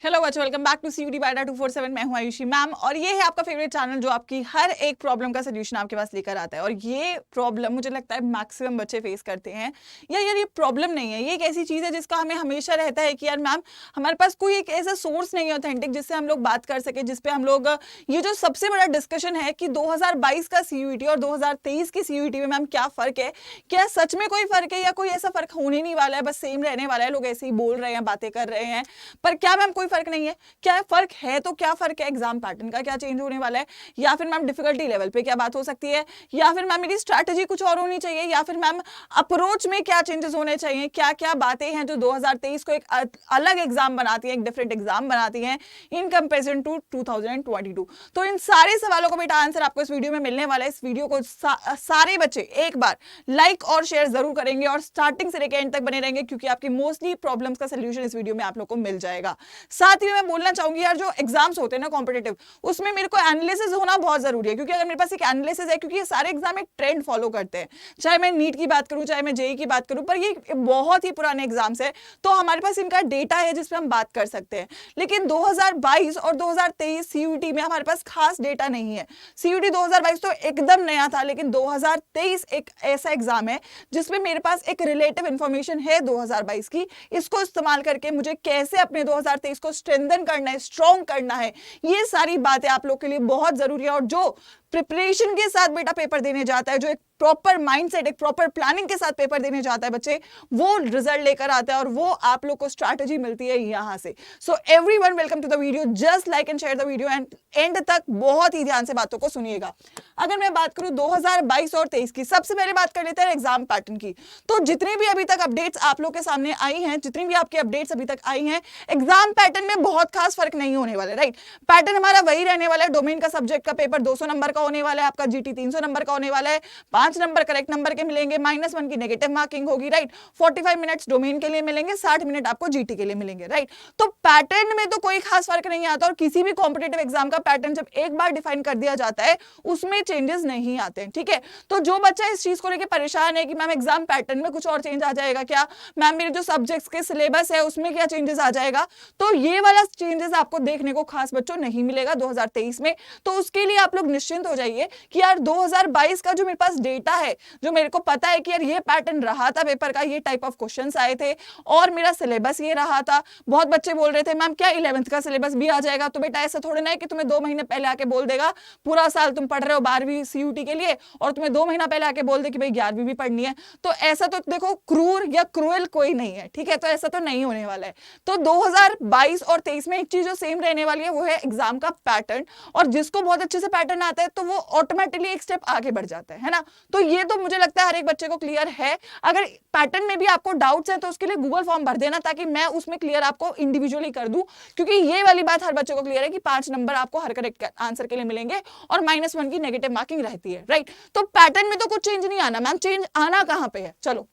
Hello बच्चों, welcome back to CUET by 247। मैं हूं आयुषी मैम और ये है आपका फेवरेट चैनल जो आपकी हर एक प्रॉब्लम का सोल्यूशन आपके पास लेकर आता है। और ये प्रॉब्लम मुझे लगता है मैक्सिमम बच्चे फेस करते हैं। या यार ये प्रॉब्लम नहीं है, ये एक ऐसी चीज़ है जिसका हमें हमेशा रहता है कि यार मैम हमारे पास कोई एक ऐसा सोर्स नहीं है ऑथेंटिक जिससे हम लोग बात कर सके, जिसपे हम लोग ये जो सबसे बड़ा डिस्कशन है कि 2022 का सीयूईटी और 2023 की सीयूईटी में मैम क्या फ़र्क है, क्या सच में कोई फ़र्क है या कोई ऐसा फ़र्क होने नहीं वाला है, बस सेम रहने वाला है, लोग ऐसे ही बोल रहे हैं, बातें कर रहे हैं, पर क्या मैम कोई फर्क नहीं है। क्या फर्क है तो क्या फर्क है, एग्जाम पैटर्न का क्या चेंज होने वाला है, या फिर मैम डिफिकल्टी लेवल पे क्या बात हो सकती है, या फिर मैम मेरी स्ट्रैटेजी कुछ और होनी चाहिए, या फिर मैम अप्रोच में क्या चेंजेस होने चाहिए, क्या क्या बातें हैं जो 2023 को एक अलग एग्जाम बनाती है, एक डिफरेंट एग्जाम बनाती हैं इन कंपेरिजन टू 2022। तो इन सारे सवालों का बेटा आंसर आपको इस वीडियो में मिलने वाला है। इस वीडियो को सारे बच्चे एक बार लाइक और शेयर जरूर करेंगे और स्टार्टिंग से लेकर एंड तक बने रहेंगे, क्योंकि आपकी मोस्टली प्रॉब्लम्स का सोल्यूशन इस वीडियो में आप लोग को मिल जाएगा। साथ ही मैं बोलना चाहूंगी यार, जो एग्जाम्स होते हैं ना कॉम्पिटिटिव, उसमें मेरे को एनालिसिस होना बहुत जरूरी है, क्योंकि अगर मेरे पास एक एनालिसिस है, क्योंकि ये सारे एग्जाम एक ट्रेंड फॉलो करते हैं, चाहे मैं नीट की बात करूं चाहे मैं जेई की बात करूं, पर ये बहुत ही पुराने एग्जाम्स है तो हमारे पास इनका डेटा है जिसपे हम बात कर सकते हैं। लेकिन 2022 और 2023 सीयूटी में हमारे पास खास डेटा नहीं है। सीयूटी 2022 तो एकदम नया था, लेकिन 2023 एक ऐसा एग्जाम है जिसमें मेरे पास एक रिलेटिव इंफॉर्मेशन है 2022 की। इसको इस्तेमाल करके मुझे कैसे अपने 2023 को स्ट्रेंथन करना है, स्ट्रॉन्ग करना है, ये सारी बातें आप लोग के लिए बहुत जरूरी है। और जो प्रिपरेशन के साथ बेटा पेपर देने जाता है, जो एक प्रॉपर माइंडसेट, एक प्रॉपर प्लानिंग के साथ पेपर देने जाता है बच्चे, वो रिजल्ट लेकर आता है और वो आप लोग को स्ट्रैटेजी मिलती है यहां से। So everyone welcome to the video, just like and share the video and end तक बहुत ही ध्यान से बातों को सुनिएगा। अगर मैं बात करूं 2022 और 23 की, सबसे पहले बात कर लेते हैं एग्जाम पैटर्न की। तो जितनी भी अभी तक अपडेट्स आप लोग के सामने आई हैं, जितनी भी आपकी अपडेट्स अभी तक आई हैं, एग्जाम पैटर्न में बहुत खास फर्क नहीं होने वाला, राइट। पैटर्न हमारा वही रहने वाला है। डोमेन का सब्जेक्ट का पेपर 200 नंबर का होने वाला है, आपका जीटी 300 नंबर का होने वाला है, 5 नंबर करेक्ट नंबर के मिलेंगे, -1 की नेगेटिव मार्किंग होगी, राइट। 45 मिनट्स डोमेन के लिए मिलेंगे, 60 मिनट आपको जीटी के लिए मिलेंगे, राइट। तो पैटर्न में तो कोई खास फर्क नहीं आता, और किसी भी कॉम्पिटिटिव एग्जाम का पैटर्न जब एक बार डिफाइन कर दिया जाता है उसमें चेंजेस नहीं आते हैं, ठीक है। तो जो बच्चा इस चीज को लेकर परेशान है कि मैम एग्जाम पैटर्न में कुछ और चेंज आ जाएगा क्या, मैम मेरे जो सब्जेक्ट्स के सिलेबस है उसमें क्या चेंजेस आ जाएगा, तो ये वाला चेंजेस आपको देखने को खास बच्चों नहीं मिलेगा 2023 में। तो उसके लिए आप लोग निश्चिंत हो जाइए कि यार 2022 का जो मेरे पास डेटा है, जो मेरे को पता है कि यार ये पैटर्न रहा था पेपर का, ये टाइप ऑफ क्वेश्चंस आए थे और मेरा सिलेबस ये रहा था। बहुत बच्चे बोल रहे थे मैम क्या 11th का सिलेबस भी आ जाएगा, तो बेटा ऐसा थोड़ा ना है कि तुम्हें 2 महीने पहले आके बोल देगा, पूरा साल तुम पढ़ रहे हो 12वीं सीयूटी के लिए और तुम्हें 2 महीना पहले आके बोल दे कि भाई 11वीं भी पढ़नी है। तो ऐसा तो देखो क्रूर या क्रूएल कोई नहीं है, ठीक है, तो ऐसा तो नहीं होने वाला है। तो 2022 और 23 में एक चीज जो सेम रहने वाली है वो है एग्जाम का पैटर्न, और जिसको बहुत अच्छे से पैटर्न आता है तो वो ऑटोमेटिकली एक स्टेप आगे बढ़ जाता है ना। तो ये तो मुझे लगता है हर एक बच्चे को क्लियर है। अगर पैटर्न में भी आपको डाउट्स हैं तो उसके लिए गूगल फॉर्म भर देना, ताकि मैं उसमें क्लियर आपको इंडिविजुअली कर दूं, क्योंकि ये वाली बात हर बच्चे को क्लियर है कि 5 नंबर आपको हर करेक्ट आंसर के लिए मिलेंगे और -1 की नेगेटिव मार्किंग रहती है, राइट। तो पैटर्न में तो कुछ चेंज नहीं आना, मैम चेंज आना कहां पे है, चलो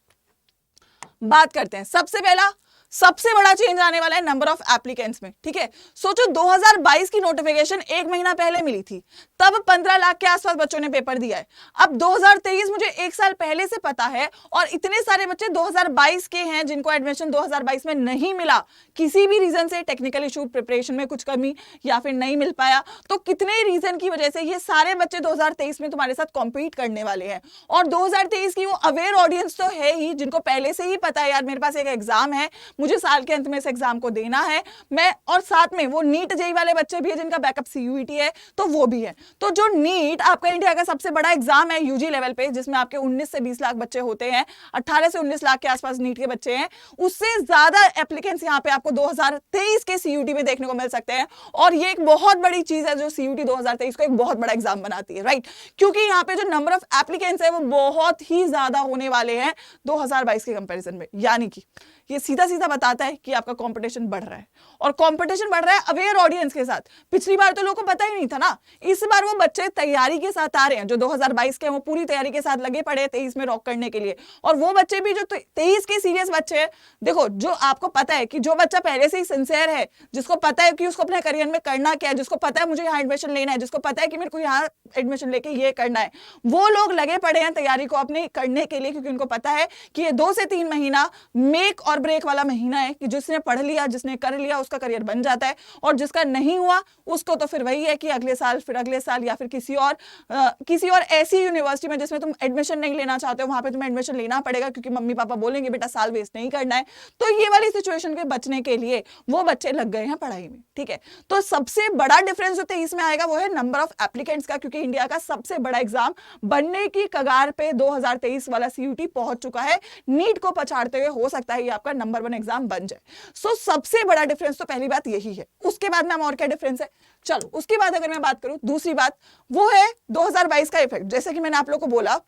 बात करते हैं। सबसे बड़ा चेंज आने वाला है नंबर ऑफ एप्लीकेंट्स में, ठीक है। सोचो 2022 की नोटिफिकेशन 1 महीना पहले मिली थी, तब 15 लाख के आसपास बच्चों ने पेपर दिया है। अब 2023 मुझे 1 साल पहले से पता है, और इतने सारे बच्चे 2022 के हैं जिनको एडमिशन 2022 में नहीं मिला, किसी भी रीजन से, टेक्निकल इशू, प्रिपरेशन में कुछ कमी, या फिर नहीं मिल पाया। तो कितने रीजन की वजह से ये सारे बच्चे 2023 में तुम्हारे साथ कॉम्पीट करने वाले हैं। और 2023 की वो अवेयर ऑडियंस तो है ही, जिनको पहले से ही पता है यार मेरे पास एक एग्जाम है, मुझे साल के अंत में इस एग्जाम को देना है मैं, और साथ में वो नीट जेई वाले बच्चे भी है जिनका बैकअप सीयूईटी है, तो वो भी है। तो जो नीट आपका इंडिया का सबसे बड़ा एग्जाम है यूजी लेवल पे, जिसमें आपके 19 से 20 लाख बच्चे होते हैं, 18 से 19 लाख के आसपास नीट के बच्चे हैं, उससे ज्यादा एप्लीकेंट्स यहाँ पे आपको 2023 के सीयूटी में देखने को मिल सकते हैं। और ये एक बहुत बड़ी चीज है जो सीयूटी 2023 को एक बहुत बड़ा एग्जाम बनाती है, राइट, क्योंकि यहाँ पे जो नंबर ऑफ एप्लीकेंट्स है वो बहुत ही ज्यादा होने वाले हैं 2022 के कंपेरिजन में। यानी कि ये सीधा सीधा बताता है कि आपका कंपटीशन बढ़ रहा है, और कंपटीशन बढ़ रहा है अवेयर ऑडियंस के साथ। पिछली बार तो लोगों को पता ही नहीं था ना, इस बार वो बच्चे तैयारी के साथ आ रहे हैं, जो 2022 के हैं वो पूरी तैयारी के साथ लगे पड़े हैं 23 में रॉक करने के लिए। और वो बच्चे भी जो 23 के सीरियस बच्चे हैं, देखो जो आपको पता है कि जो बच्चा पहले से ही सिंसियर है, जिसको पता है कि उसको अपने करियर में करना क्या है, जिसको पता है मुझे यहाँ एडमिशन लेना है, जिसको पता है कि मेरे को यहाँ एडमिशन लेके ये करना है, वो लोग लगे पड़े हैं तैयारी को अपने करने के लिए, क्योंकि उनको पता है कि ये 2 से 3 महीना मेक और और ब्रेक वाला महीना है कि जिसने पढ़ लिया, जिसने कर लिया, उसका करियर बन जाता है, और जिसका नहीं हुआ उसको तो फिर वही है कि अगले साल, फिर अगले साल, या फिर किसी और ऐसी यूनिवर्सिटी में जिसमें तुम एडमिशन नहीं लेना चाहते हो, वहां पे तुम्हें एडमिशन लेना पड़ेगा क्योंकि मम्मी पापा बोलेंगे बेटा साल वेस्ट नहीं करना है। तो ये वाली सिचुएशन के बचने के लिए वो बच्चे लग गए हैं पढ़ाई में, ठीक है। तो सबसे बड़ा डिफरेंस जो 23 में आएगा वो है नंबर ऑफ एप्लीकेंट्स का, क्योंकि इंडिया का सबसे बड़ा एग्जाम बनने की कगार पे 2023 वाला सीयूटी पहुंच चुका है। नीट को पछाड़ते हुए हो सकता है ये आपका नंबर 1 एग्जाम बन जाए। सो सबसे बड़ा डिफरेंस तो पहली बात यही है। उसके बाद मैम और क्या डिफरेंस है? चलो उसके बाद अगर मैं बात करूं, दूसरी बात वो है 2022 का इफेक्ट। जैसे कि मैंने आप लोगों को बोला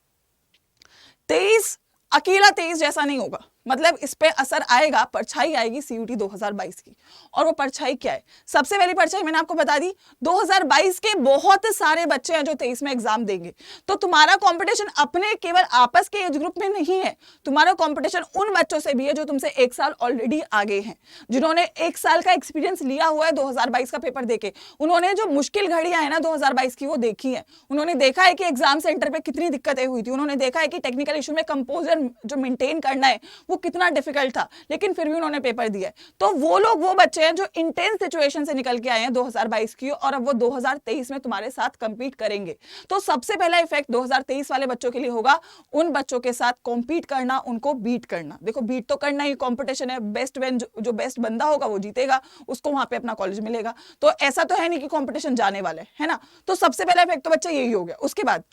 23 अकेला 23 जैसा नहीं होगा, मतलब इस पे असर आएगा, परछाई आएगी सीयूटी 2022 की। और वो परछाई क्या है? सबसे पहली परछाई मैंने आपको बता दी, 2022 के बहुत सारे बच्चे हैं जो 23 में एग्जाम देंगे। तो तुम्हारा कंपटीशन अपने केवल आपस के एज ग्रुप में नहीं है, तुम्हारा कंपटीशन उन बच्चों से भी है जो तुमसे 1 साल ऑलरेडी आगे हैं, जिन्होंने 1 साल का एक्सपीरियंस लिया हुआ है 2022 का पेपर देके। उन्होंने जो मुश्किल घड़ियां है ना 2022 की वो देखी है। उन्होंने देखा है कि एग्जाम सेंटर पे कितनी दिक्कतें हुई थी, उन्होंने देखा है कि टेक्निकल इशू में कंपोजर जो मेंटेन करना है वो कितना डिफिकल्ट था, लेकिन फिर भी उन्होंने पेपर दिया। तो वो लोग वो बच्चे हैं जो इंटेंस सिचुएशन से निकल के आए हैं 2022 की, और अब वो 2023 में तुम्हारे साथ कंपीट करेंगे। तो सबसे पहला इफेक्ट 2023 वाले बच्चों के लिए होगा उन बच्चों के साथ कॉम्पीट करना, उनको बीट करना। देखो बीट तो करना ही, कॉम्पिटिशन है, बेस्ट वेन जो बेस्ट बंदा होगा वो जीतेगा, उसको वहां पे अपना कॉलेज मिलेगा। तो ऐसा तो है नहीं कि कॉम्पिटिशन जाने वाला है ना। तो सबसे पहला इफेक्ट तो बच्चा यही हो गया। उसके बाद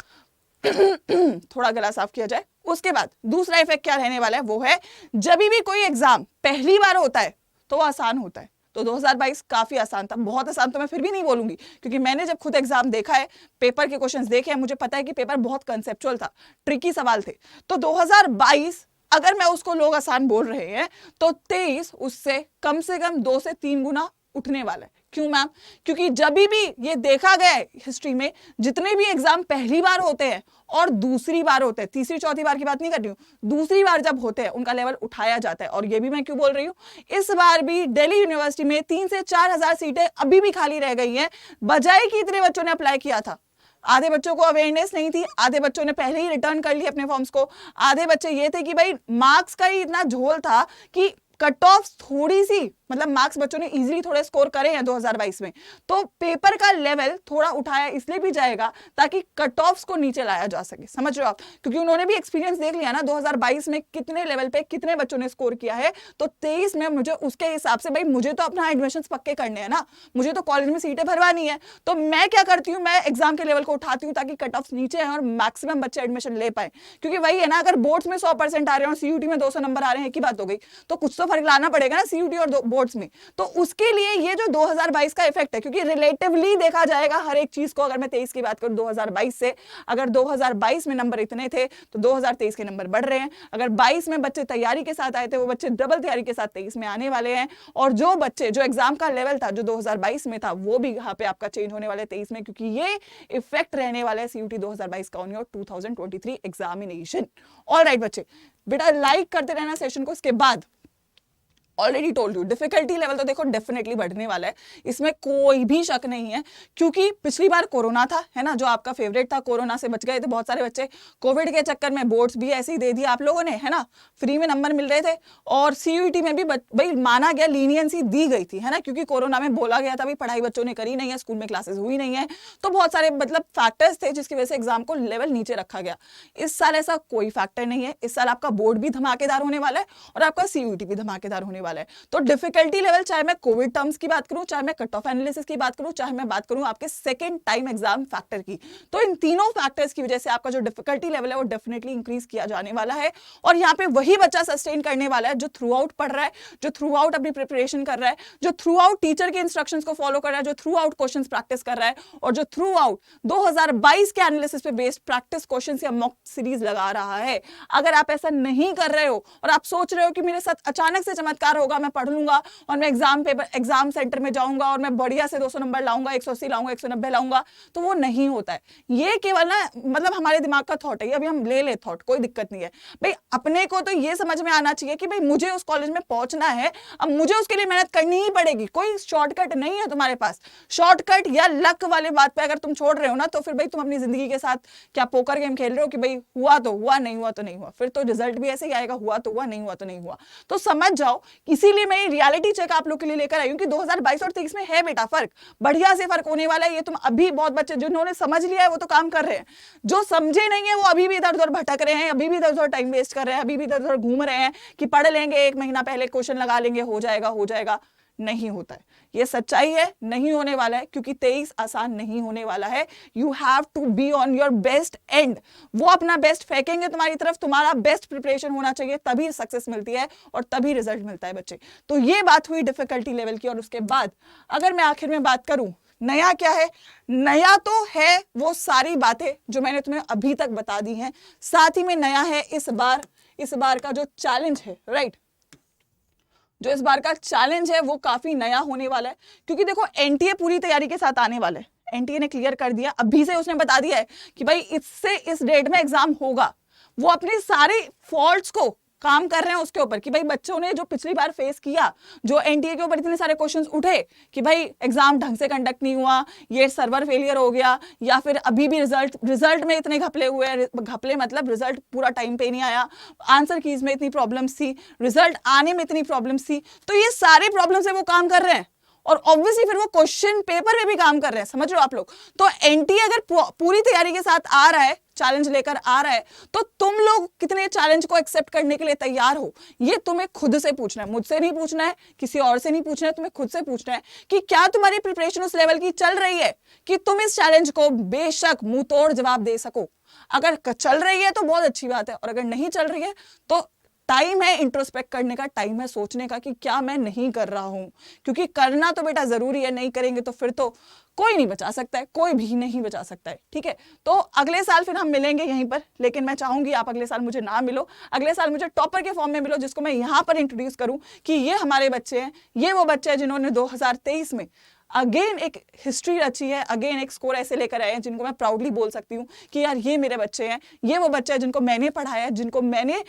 थोड़ा गला साफ किया जाए। उसके बाद दूसरा इफेक्ट क्या रहने वाला है वो है जब भी कोई एग्जाम पहली बार होता है तो आसान होता है। तो 2022 काफी आसान था, बहुत आसान तो मैं फिर भी नहीं बोलूंगी, क्योंकि मैंने जब खुद एग्जाम देखा है, पेपर के क्वेश्चंस देखे हैं, मुझे पता है कि पेपर बहुत कंसेप्चुअल था, ट्रिकी सवाल थे। तो 2022 अगर मैं उसको लोग आसान बोल रहे हैं तो 23 उससे कम से कम 2 से 3 गुना उठने वाला है। क्यों मैम? क्योंकि जब भी ये देखा गया है हिस्ट्री में, जितने भी एग्जाम पहली बार होते हैं और दूसरी बार होते हैं, तीसरी चौथी बार की बात नहीं कर रही हूँ, दूसरी बार जब होते हैं उनका लेवल उठाया जाता है। और ये भी मैं क्यों बोल रही हूँ, इस बार भी दिल्ली यूनिवर्सिटी में 3 से 4 हजार सीटें अभी भी खाली रह गई हैं, बजाय कि इतने बच्चों ने अप्लाई किया था। आधे बच्चों को अवेयरनेस नहीं थी, आधे बच्चों ने पहले ही रिटर्न कर लिए अपने फॉर्म्स को, आधे बच्चे ये थे कि भाई मार्क्स का ही इतना झोल था कि कट ऑफ थोड़ी सी, मतलब मार्क्स बच्चों ने इजीली थोड़े स्कोर करे हैं 2022 में, तो पेपर का लेवल थोड़ा उठाया इसलिए भी जाएगा ताकि कट ऑफ्स को नीचे लाया जा सके। समझ रहे हो आप? क्योंकि उन्होंने भी एक्सपीरियंस देख लिया ना 2022 में कितने लेवल पे कितने बच्चों ने स्कोर किया है। तो 23 में मुझे उसके हिसाब से, भाई मुझे तो अपना एडमिशन पक्के करने हैं ना, मुझे तो कॉलेज में सीटें भरवानी है, तो मैं क्या करती हूँ, मैं एग्जाम के लेवल को उठाती हूँ ताकि कट ऑफ नीचे आए और मैक्सिमम बच्चे एडमिशन ले पाए। क्योंकि वही है ना, अगर बोर्ड्स में 100% आ रहे हैं और सीयूटी में 200 नंबर आ रहे हैं, की बात हो गई, तो कुछ तो फर्क लाना पड़ेगा ना सीयूटी और बोर्ड्स में। तो उसके लिए ये जो 2022 का इफेक्ट है, क्योंकि रिलेटिवली देखा जाएगा हर एक चीज को, अगर मैं 23 की बात करूं 2022 से, अगर 2022 में नंबर इतने थे तो 2023 के नंबर बढ़ रहे हैं। अगर 22 में बच्चे तैयारी के साथ आए थे, वो बच्चे डबल तैयारी के साथ 23 में आने वाले हैं। और जो बच्चे, जो एग्जाम का लेवल था जो 2022 में था, वो भी यहाँ पे आपका चेंज होने वाला है 23 में, क्योंकि ये इफेक्ट रहने वाला है सीयूटी 2022 का ऑन योर 2023 एग्जामिनेशन। ऑलराइट बच्चे, बेटा लाइक करते रहना सेशन को। इसके बाद already told you, difficulty level तो देखो डेफिनेटली बढ़ने वाला है, इसमें कोई भी शक नहीं है। क्योंकि पिछली बार कोरोना था, है ना, जो आपका फेवरेट था, कोरोना से बच गए थे बहुत सारे बच्चे। कोविड के चक्कर में बोर्ड्स भी ऐसे ही दे दिया आप लोगों ने, है ना, फ्री में नंबर मिल रहे थे। और सीयूईटी में भी भाई माना गया, लीनियंसी दी गई थी, है ना, क्योंकि कोरोना में बोला गया था भाई पढ़ाई बच्चों ने करी नहीं है, स्कूल में क्लासेस हुई नहीं है, तो बहुत सारे मतलब फैक्टर्स थे जिसकी वजह से एग्जाम को लेवल नीचे रखा गया। इस साल ऐसा कोई फैक्टर नहीं है। इस साल आपका बोर्ड भी धमाकेदार होने वाला है और आपका सीयूईटी भी धमाकेदार होने वाला है। तो डिफिकल्टी लेवल, चाहे मैं कोविड टर्म्स की बात करूं, चाहे मैं कट ऑफ एनालिसिस की बात करूं, चाहे मैं बात करूं आपके सेकंड टाइम एग्जाम फैक्टर की, तो इन तीनों फैक्टर्स की वजह से आपका जो डिफिकल्टी लेवल है वो डेफिनेटली इंक्रीज किया जाने वाला है। और यहाँ पे वही बच्चा सस्टेन करने वाला है जो थ्रू आउट पढ़ रहा है, जो थ्रू आउट अपनी प्रिपरेशन कर रहा है, जो थ्रू आउट टीचर के इंस्ट्रक्शंस को फॉलो कर रहा है, जो थ्रू आउट क्वेश्चन प्रैक्टिस कर रहा है, और जो थ्रू आउट 2022 के एनालिसिस पे बेस्ड प्रैक्टिस क्वेश्चन या मॉक सीरीज लगा रहा है। अगर आप ऐसा नहीं कर रहे हो और आप सोच रहे हो कि मेरे साथ अचानक से चमत्कार तैयार होगा, मैं पढ़ लूंगा और मैं एग्जाम सेंटर में जाऊंगा और मैं बढ़िया से 200 नंबर लाऊंगा, 180 लाऊंगा, 190 लाऊंगा, तो वो नहीं होता है। ये केवल ना मतलब हमारे दिमाग का थॉट है, अभी हम ले थॉट, कोई दिक्कत नहीं है भाई। अपने को तो ये समझ में आना चाहिए कि भाई मुझे उस कॉलेज में पहुंचना है, अब मुझे उसके लिए मेहनत करनी ही पड़ेगी, कोई शॉर्टकट नहीं है तुम्हारे पास। शॉर्टकट या लक वाले बात पे अगर तुम छोड़ रहे हो ना, तो फिर भाई तुम अपनी जिंदगी के साथ क्या पोकर गेम खेल रहे हो कि भाई हुआ तो हुआ, नहीं हुआ तो नहीं हुआ, फिर तो रिजल्ट भी ऐसे ही आएगा, हुआ तो हुआ, नहीं हुआ तो नहीं हुआ। तो समझ जाओ, इसीलिए मैं रियलिटी चेक आप लोग के लिए लेकर आई हूं कि 2022 और 23 में है बेटा फर्क, बढ़िया से फर्क होने वाला है। ये तुम अभी बहुत बच्चे जिन्होंने समझ लिया है वो तो काम कर रहे हैं, जो समझे नहीं है वो अभी भी इधर उधर भटक रहे हैं, अभी भी इधर उधर टाइम वेस्ट कर रहे हैं, अभी भी इधर उधर घूम रहे हैं कि पढ़ लेंगे, 1 महीना पहले क्वेश्चन लगा लेंगे, हो जाएगा हो जाएगा। नहीं होता है, ये सच्चाई है, नहीं होने वाला है, क्योंकि 23 आसान नहीं होने वाला है। You have to be on your best and. वो अपना बेस्ट फेंकेंगे तुम्हारी तरफ, तुम्हारा बेस्ट प्रिपरेशन होना चाहिए, तभी सक्सेस मिलती है और तभी रिजल्ट मिलता है बच्चे। तो ये बात हुई डिफिकल्टी लेवल की। और उसके बाद अगर मैं आखिर में बात करूं, नया क्या है? नया तो है वो सारी बातें जो मैंने तुम्हें अभी तक बता दी हैं, साथ ही में नया है इस बार का जो चैलेंज है, राइट, जो इस बार का चैलेंज है वो काफी नया होने वाला है। क्योंकि देखो एनटीए पूरी तैयारी के साथ आने वाला है, एनटीए ने क्लियर कर दिया, अभी से उसने बता दिया है कि भाई इससे इस डेट में एग्जाम होगा। वो अपने सारे फॉल्ट्स को काम कर रहे हैं उसके ऊपर कि भाई बच्चों ने जो पिछली बार फेस किया, जो एनटीए के ऊपर इतने सारे क्वेश्चंस उठे कि भाई एग्जाम ढंग से कंडक्ट नहीं हुआ, ये सर्वर फेलियर हो गया, या फिर अभी भी रिजल्ट में इतने घपले हुए, घपले मतलब रिजल्ट पूरा टाइम पे नहीं आया, आंसर कीज में इतनी प्रॉब्लम्स थी, रिजल्ट आने में इतनी प्रॉब्लम्स थी। तो ये सारे प्रॉब्लम से वो काम कर रहे हैं और ऑब्वियसली फिर वो क्वेश्चन पेपर में भी काम कर रहे हैं, समझ रहे हो आप लोग। तो एनटीए अगर पूरी तैयारी के साथ आ रहा है, चैलेंज लेकर आ रहा है, तो तुम लोग कितने चैलेंज को एक्सेप्ट करने के लिए तैयार हो, ये तुम्हें खुद से पूछना है, मुझसे नहीं पूछना है, किसी और से नहीं पूछना है, तुम्हें खुद से पूछना है कि क्या तुम्हारी प्रिपरेशन उस लेवल की चल रही है कि तुम इस चैलेंज को बेशक मुंह तोड़ जवाब दे सको। अगर चल रही है तो बहुत अच्छी बात है, और अगर नहीं चल रही है तो टाइम है इंट्रोस्पेक्ट करने का, टाइम है सोचने का कि क्या मैं नहीं कर रहा हूं, क्योंकि करना तो बेटा जरूरी है, नहीं करेंगे तो फिर तो कोई नहीं बचा सकता है, कोई भी नहीं बचा सकता है, ठीक है। तो अगले साल फिर हम मिलेंगे यहीं पर, लेकिन मैं चाहूंगी आप अगले साल मुझे ना मिलो, अगले साल मुझे टॉपर के फॉर्म में मिलो, जिसको मैं यहां पर इंट्रोड्यूस करूं कि ये हमारे बच्चे हैं, ये वो बच्चे हैं जिन्होंने 2023 में अगेन एक हिस्ट्री रची है, अगेन एक स्कोर ऐसे लेकर आए हैं जिनको मैं प्राउडली बोल सकती हूँ कि यार ये मेरे बच्चे हैं, ये वो बच्चे हैं जिनको मैंने पढ़ाया है, जिनको मैंने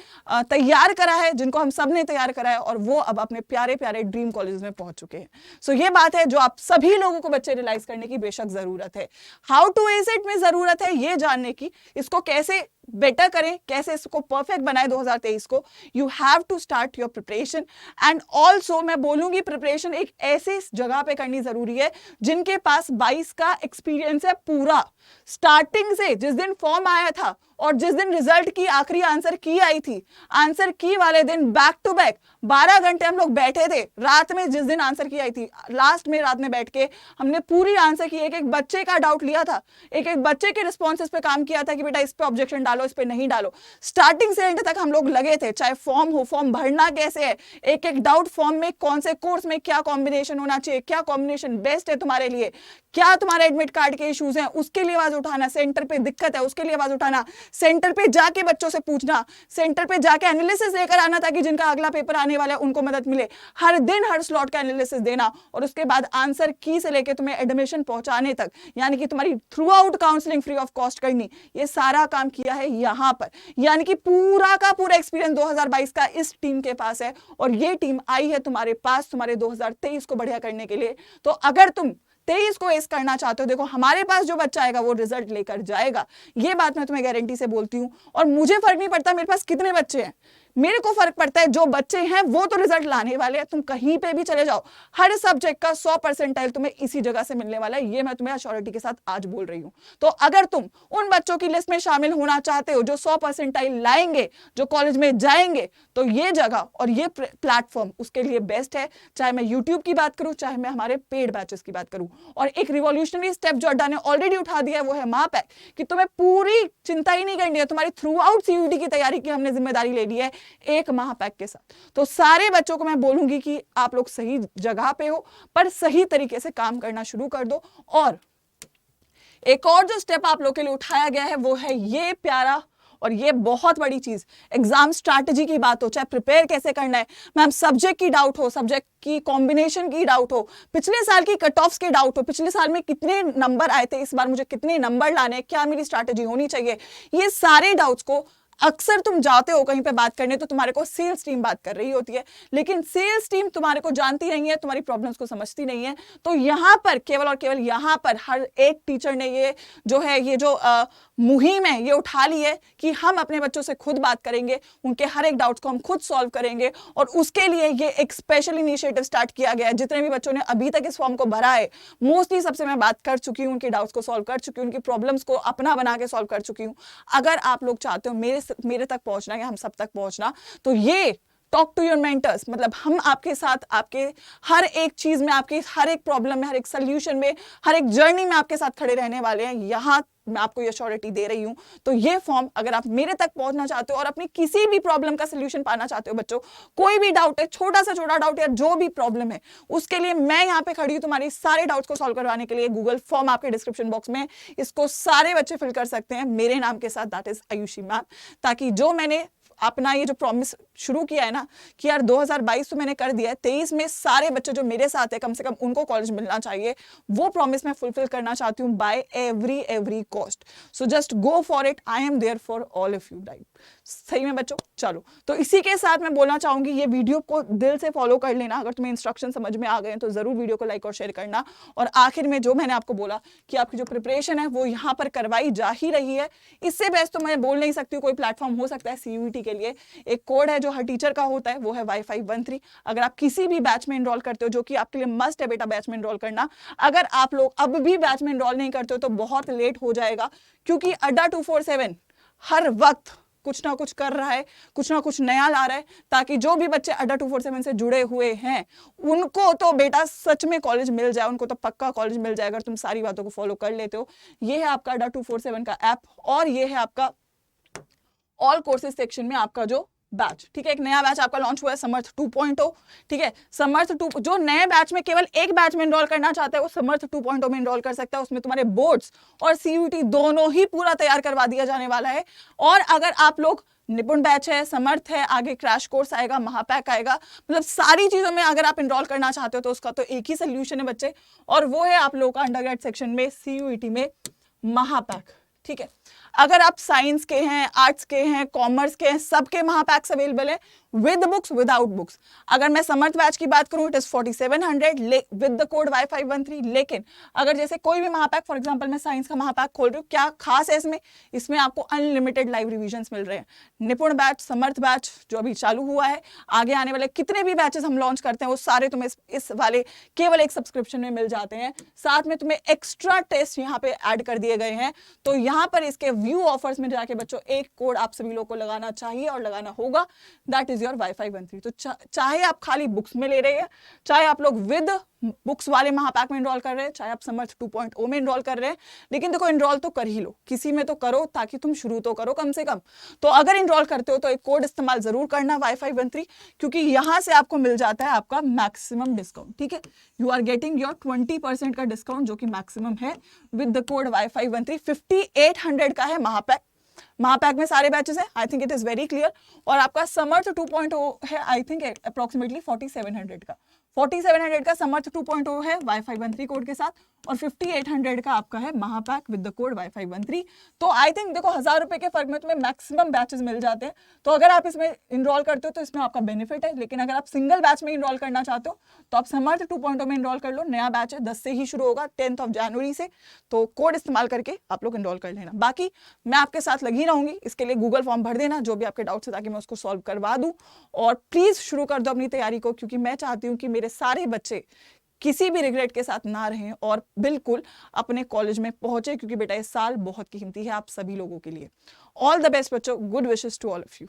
तैयार करा है, जिनको हम सब ने तैयार करा है, और वो अब अपने प्यारे प्यारे ड्रीम कॉलेज में पहुंच चुके हैं। सो ये बात है जो आप सभी लोगों को बच्चे रियलाइज करने की बेशक जरूरत है। हाउ टू इज इट में जरूरत है ये जानने की, इसको कैसे बेटर करें, कैसे इसको परफेक्ट बनाए 2023 को। You have to start your preparation, and also मैं बोलूंगी प्रिपरेशन एक ऐसे जगह पे करनी जरूरी है जिनके पास 22 का एक्सपीरियंस है पूरा, स्टार्टिंग से जिस दिन फॉर्म आया था और जिस दिन रिजल्ट की आखिरी आंसर की आई थी, आंसर की वाले दिन बैक टू बैक 12 घंटे हम लोग बैठे थे, रात में जिस दिन आंसर की आई थी, लास्ट में रात में बैठ के हमने पूरी आंसर की, एक एक बच्चे का डाउट लिया था, एक एक बच्चे के रिस्पॉन्सेस पे काम किया था कि बेटा इस पे ऑब्जेक्शन डालो, इस पे नहीं डालो। स्टार्टिंग से एंड तक हम लोग लगे थे, चाहे फॉर्म हो, फॉर्म भरना कैसे है, एक एक डाउट फॉर्म में कौन से कोर्स में क्या कॉम्बिनेशन होना चाहिए, क्या कॉम्बिनेशन बेस्ट है तुम्हारे लिए, क्या तुम्हारे एडमिट कार्ड के इश्यूज हैं उसके लिए आवाज उठाना, सेंटर पे दिक्कत है उसके लिए आवाज उठाना, सेंटर पे जाके बच्चों से पूछना, सेंटर पे जाके एनालिसिस लेकर आना ताकि जिनका अगला पेपर आने वाला है उनको मदद मिले, हर दिन हर स्लॉट का एनालिसिस देना, और उसके बाद आंसर की से लेके तुम्हें एडमिशन पहुंचाने तक, यानी कि तुम्हारी through out counselling free of cost करनी, ये सारा काम किया है यहां पर। यानी कि पूरा का पूरा एक्सपीरियंस 2022 का इस टीम के पास है, और ये टीम आई है तुम्हारे पास तुम्हारे 2023 को बढ़िया करने के लिए। तो अगर तुम 23 को एस करना चाहते हो, देखो हमारे पास जो बच्चा आएगा वो रिजल्ट लेकर जाएगा, ये बात मैं तुम्हें गारंटी से बोलती हूं। और मुझे फर्क नहीं पड़ता मेरे पास कितने बच्चे हैं, मेरे को फर्क पड़ता है जो बच्चे हैं वो तो रिजल्ट लाने वाले हैं। तुम कहीं पे भी चले जाओ, हर सब्जेक्ट का 100% तुम्हें इसी जगह से मिलने वाला है, ये मैं तुम्हें अश्योरिटी के साथ आज बोल रही हूं। तो अगर तुम उन बच्चों की लिस्ट में शामिल होना चाहते हो जो 100% लाएंगे, जो कॉलेज में जाएंगे, तो ये जगह और ये प्लेटफॉर्म उसके लिए बेस्ट है। चाहे मैं यूट्यूब की बात करूं, चाहे मैं हमारे पेड बैचेस की बात करूं। और एक रिवॉल्यूशनरी स्टेप जो अड्डा ने ऑलरेडी उठा दिया है वो है माप है, कि तुम्हें पूरी चिंता ही नहीं करनी है, तुम्हारी थ्रू आउट सीयूटी की तैयारी की हमने जिम्मेदारी ले ली है एक माह पैक के साथ। तो सारे बच्चों को मैं बोलूंगी कि आप लोग सही जगह पे हो, पर सही तरीके से काम करना शुरू कर दो। और एक और जो स्टेप आप लोग के लिए उठाया गया है वो है ये प्यारा और ये बहुत बड़ी चीज, एग्जाम स्ट्रैटेजी की बात हो, चाहे प्रिपेयर कैसे करना है, मैम सब्जेक्ट की डाउट हो, सब्जेक्ट की कॉम्बिनेशन की डाउट हो, पिछले साल की कट ऑफ्स के डाउट हो, पिछले साल में कितने नंबर आए थे, इस बार मुझे कितने नंबर लाने हैं, क्या मेरी स्ट्रैटेजी होनी चाहिए, ये सारे डाउट्स को अक्सर तुम जाते हो कहीं पे बात करने तो तुम्हारे को सेल्स टीम बात कर रही होती है, लेकिन सेल्स टीम तुम्हारे को जानती नहीं है, तुम्हारी प्रॉब्लम्स को समझती नहीं है। तो यहाँ पर केवल और केवल यहाँ पर हर एक टीचर ने ये जो है ये जो मुहिम है ये उठा ली है कि हम अपने बच्चों से खुद बात करेंगे, उनके हर एक डाउट्स को हम खुद सॉल्व करेंगे, और उसके लिए ये एक स्पेशल इनिशिएटिव स्टार्ट किया गया है। जितने भी बच्चों ने अभी तक इस फॉर्म को भरा है, मोस्टली सबसे मैं बात कर चुकी हूँ, उनके डाउट्स को सॉल्व कर चुकी हूँ, उनकी प्रॉब्लम्स को अपना बना के सॉल्व कर चुकी हूँ। अगर आप लोग चाहते हो मेरे तक पहुंचना या हम सब तक पहुंचना, तो ये टॉक टू योर मेंटर्स, मतलब हम आपके साथ आपके हर एक चीज में, आपकी हर एक प्रॉब्लम में, हर एक सोल्यूशन में, हर एक जर्नी में आपके साथ खड़े रहने वाले हैं। यहाँ मैं आपको ये श्योरिटी दे रही हूं। तो ये फॉर्म अगर आप मेरे तक पहुंचना चाहते हो और अपनी किसी भी प्रॉब्लम का सोल्यूशन पाना चाहते हो, बच्चों कोई भी डाउट है, छोटा से छोटा डाउट या जो भी प्रॉब्लम है, उसके लिए मैं यहाँ पे खड़ी हूँ तुम्हारी सारे डाउट्स को सॉल्व करवाने के लिए। गूगल फॉर्म आपके डिस्क्रिप्शन बॉक्स में, इसको सारे बच्चे फिल कर सकते हैं मेरे नाम के साथ, दैट इज आयुषी मैम, ताकि जो मैंने अपना ये जो प्रॉमिस शुरू किया है ना कि यार 2022 तो मैंने कर दिया है, 23 में सारे बच्चे जो मेरे साथ है कम से कम उनको कॉलेज मिलना चाहिए, वो प्रॉमिस मैं फुलफिल करना चाहती हूँ by every cost. So just go for it, I am there for all of you, right? सही में बच्चों? चलो, तो इसी के साथ मैं बोलना चाहूंगी ये वीडियो को दिल से फॉलो कर लेना। अगर तुम्हें इंस्ट्रक्शन समझ में आ गए तो जरूर वीडियो को लाइक और शेयर करना। और आखिर में जो मैंने आपको बोला कि आपकी जो प्रिपरेशन है वो यहाँ पर करवाई जा ही रही है, इससे बेस्ट तो मैं बोल नहीं सकती हूँ कोई प्लेटफॉर्म हो सकता है। CUET के लिए एक कोड है जो हर टीचर का होता है, वो है Y513। अगर आप किसी भी बैच में इनरोल करते हो, जो कि आपके लिए मस्ट है बेटा बैच में इनरोल करना, अगर आप लोग अब भी बैच में इनरोल नहीं करते हो तो बहुत लेट हो जाएगा, क्योंकि अड्डा 247 हर वक्त कुछ ना कुछ कर रहा है, कुछ ना कुछ नया ला रहा है, ताकि जो भी बच्चे अड्डा 247 से जुड़े हुए हैं उनको तो बेटा सच में कॉलेज मिल जाए, उनको तो पक्का कॉलेज मिल जाए अगर तुम सारी बातों को फॉलो कर लेते हो। ये है आपका अड्डा 247 का ऐप, और ये है आपका ऑल कोर्सेज सेक्शन में आपका जो बैच, ठीक है, एक नया बैच आपका लॉन्च हुआ है, समर्थ 2.0, ठीक है। समर्थ 2 जो नए बैच में केवल एक बैच में इनरोल करना चाहता है वो समर्थ 2.0 में इनरोल कर सकता है। उसमें तुम्हारे बोर्ड्स और CUET दोनों ही पूरा तैयार करवा दिया जाने वाला है। और अगर आप लोग निपुण बैच है, समर्थ है, आगे क्रैश कोर्स आएगा, महापैक आएगा, मतलब सारी चीजों में अगर आप इनरोल करना चाहते हो तो उसका तो एक ही सोल्यूशन है बच्चे, और वो है आप लोगों का अंडरग्रेड सेक्शन में CUET में महापैक, ठीक है। अगर आप साइंस के हैं, आर्ट्स के हैं, कॉमर्स के हैं, सबके महापैक्स अवेलेबल है, विद बुक्स विदाउट बुक्स। अगर मैं समर्थ बैच की बात करूं, it is 4700 with the code Y513। लेकिन अगर जैसे कोई भी महापैक, फॉर एग्जांपल मैं साइंस का महापैक खोल रही हूँ, क्या खास है इसमें आपको अनलिमिटेड लाइव रिविजन्स मिल रहे हैं। निपुण बैच, समर्थ बैच जो अभी चालू हुआ है, आगे आने वाले कितने भी बैचेस हम लॉन्च करते हैं वो सारे तुम्हें इस वाले केवल एक सब्सक्रिप्शन में मिल जाते हैं। साथ में तुम्हें एक्स्ट्रा टेस्ट यहाँ पे ऐड कर दिए गए हैं। तो यहाँ पर इसके व्यू ऑफर्स में जाके बच्चों एक कोड आप सभी लोगों को लगाना चाहिए और लगाना होगा, दैट इज योर Y513। तो चाहे आप खाली बुक्स में ले रहे हैं, चाहे आप लोग विद बुक्स वाले महापैक में इनरोल कर रहे हैं, चाहे आप समर्थ 2.0 में इनरोल कर रहे हैं, लेकिन देखो इनरोल तो कर ही लो, किसी में तो करो ताकि तुम शुरू तो करो कम से कम। तो अगर इनरोल करते हो तो एक कोड इस्तेमाल जरूर करना Y513, क्योंकि यहां से आपको मिल जाता है आपका मैक्सिमम डिस्काउंट, ठीक है। यू आर गेटिंग योर 20% का डिस्काउंट जो कि मैक्सिमम है विद द कोड Y513। 5800 का है महापैक में सारे बैचेस हैं, I think it is very clear. और आपका समर्थ 2.0 है, आई थिंक अप्रोक्सीमेटली 4700 का। 4700 का समर्थ 2.0 है Y513 कोड के साथ, और 5800 का आपका है महापैक विद द कोड Y513। तो आई थिंक देखो 1000 रुपए के फर्क में तुम्हें मैक्सिमम बैचेस मिल जाते हैं। तो अगर आप इसमें इनरोल करते हो तो इसमें आपका बेनिफिट है, लेकिन अगर आप सिंगल बैच में इनरोल करना चाहते हो तो आप समर्थ 2.0 में इनरोल कर लो। नया बैच है, 10 से ही शुरू होगा, 10 जनवरी से। तो कोड इस्तेमाल करके आप लोग इनरोल कर लेना। बाकी मैं आपके साथ लगी रहूंगी, इसके लिए गूगल फॉर्म भर देना जो भी आपके डाउट्स है, ताकि मैं उसको सॉल्व करवा दूं। और प्लीज शुरू कर दो अपनी तैयारी को, क्योंकि मैं चाहती हूँ कि मेरे सारे बच्चे किसी भी रिग्रेट के साथ ना रहें और बिल्कुल अपने कॉलेज में पहुंचे, क्योंकि बेटा इस साल बहुत कीमती है आप सभी लोगों के लिए। ऑल द बेस्ट बच्चों, good wishes to all of you.